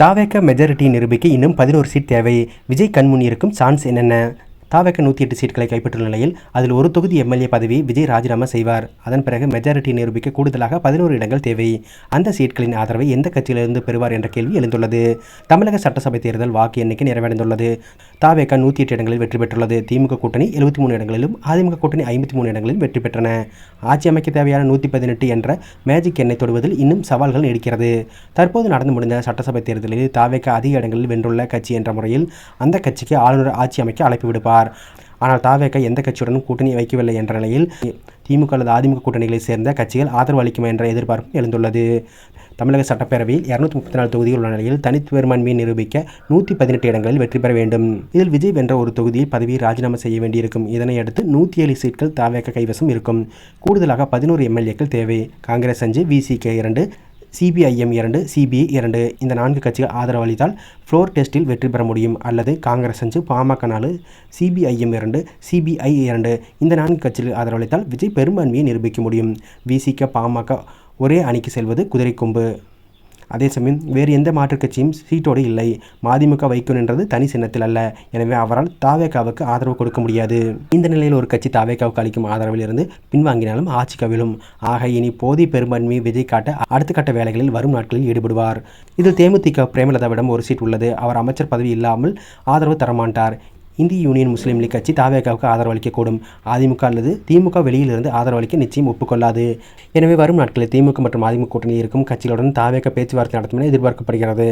தாவேக majority நிரூபிக்க இன்னும் 11 seat தேவை. விஜய் கண்முன் இருக்கும் சான்ஸ் என்னென்ன? தாவேக 108 சீட்களை கைப்பற்றுள்ள நிலையில் அதில் ஒரு தொகுதி எம்எல்ஏ பதவியை விஜய் ராஜினாமா செய்வார். அதன் பிறகு மெஜாரிட்டி நிரூபிக்க கூடுதலாக 11 இடங்கள் தேவை. அந்த சீட்களின் ஆதரவை எந்த கட்சியிலிருந்து பெறுவார் என்ற கேள்வி எழுந்துள்ளது. தமிழக சட்டசபை தேர்தல் வாக்கு எண்ணிக்கை நிறைவடைந்துள்ளது. தாவேக 108 இடங்களில் வெற்றி பெற்றுள்ளது. திமுக கூட்டணி 73 இடங்களிலும் அதிமுக கூட்டணி 53 இடங்களிலும் வெற்றி பெற்றன. ஆட்சி அமைக்க தேவையான 118 என்ற மேஜிக் எண்ணை தொடுவதில் இன்னும் சவால்கள் நீடிக்கிறது. தற்போது நடந்து முடிந்த சட்டசபை தேர்தலில் தாவேக அதிக இடங்களில் வென்றுள்ள கட்சி என்ற முறையில் அந்த கட்சிக்கு ஆளுநர் ஆட்சி அமைக்க அழைப்பு விடுப்பார். ஆனால் தாவேக எந்த கட்சியுடனும் கூட்டணி வைக்கவில்லை என்ற நிலையில் திமுக அல்லது அதிமுக கூட்டணிகளை சேர்ந்த கட்சிகள் ஆதரவு அளிக்கும் என்ற எதிர்பார்ப்பும் எழுந்துள்ளது. தமிழக சட்டப்பேரவையில் 234 தொகுதிகள் உள்ள நிலையில் தனித்து பெரும்பான்மையை நிரூபிக்க 118 இடங்களில் வெற்றி பெற வேண்டும். இதில் விஜய் வென்ற ஒரு தொகுதியில் பதவியை ராஜினாமா செய்ய வேண்டியிருக்கும். இதனையடுத்து 107 சீட்கள் தாவேக கைவசம் இருக்கும். கூடுதலாக 11 எம்எல்ஏக்கள் தேவை. காங்கிரஸ் 5, விசிகே 2, சிபிஐஎம் 2, சிபிஐ 2 இந்த 4 கட்சிகள் ஆதரவு அளித்தால் ஃப்ளோர் டெஸ்ட்டில் வெற்றி பெற முடியும். அல்லது காங்கிரஸ் 5, பாமக 4, சிபிஐஎம் 2, சிபிஐ 2 இந்த 4 கட்சிகள் ஆதரவு அளித்தால் விஜய் பெரும்பான்மையை நிரூபிக்க முடியும். விசிக, பாமக ஒரே அணிக்கு செல்வது குதிரை கொம்பு. அதே சமயம் வேறு எந்த மாற்றுக் கட்சியும் சீட்டோடு இல்லை. மதிமுக வைக்கும் என்றது தனி சின்னத்தில் அல்ல. எனவே அவரால் தாவேகாவுக்கு ஆதரவு கொடுக்க முடியாது. இந்த நிலையில் ஒரு கட்சி தாவேகாவுக்கு அளிக்கும் ஆதரவில் இருந்து பின்வாங்கினாலும் ஆட்சி கவிழும். ஆக இனி போதிய பெரும்பான்மையை விஜய் காட்ட அடுத்த கட்ட வேலைகளில் வரும் நாட்களில் ஈடுபடுவார். இதில் தேமுதிக பிரேமலதாவிடம் ஒரு சீட் உள்ளது. அவர் அமைச்சர் பதவி இல்லாமல் ஆதரவு தரமாட்டார். இந்திய யூனியன் முஸ்லீம் லீக் கட்சி தாவேகாவுக்கு ஆதரவு அளிக்கக்கூடும். அதிமுக அல்லது திமுக வெளியிலிருந்து ஆதரவு அளிக்க நிச்சயம் ஒப்புக்கொள்ளாது. எனவே வரும் நாட்களில் திமுக மற்றும் அதிமுக கூட்டணியில் இருக்கும் கட்சிகளுடன் தாவேக பேச்சுவார்த்தை நடத்தும் என எதிர்பார்க்கப்படுகிறது.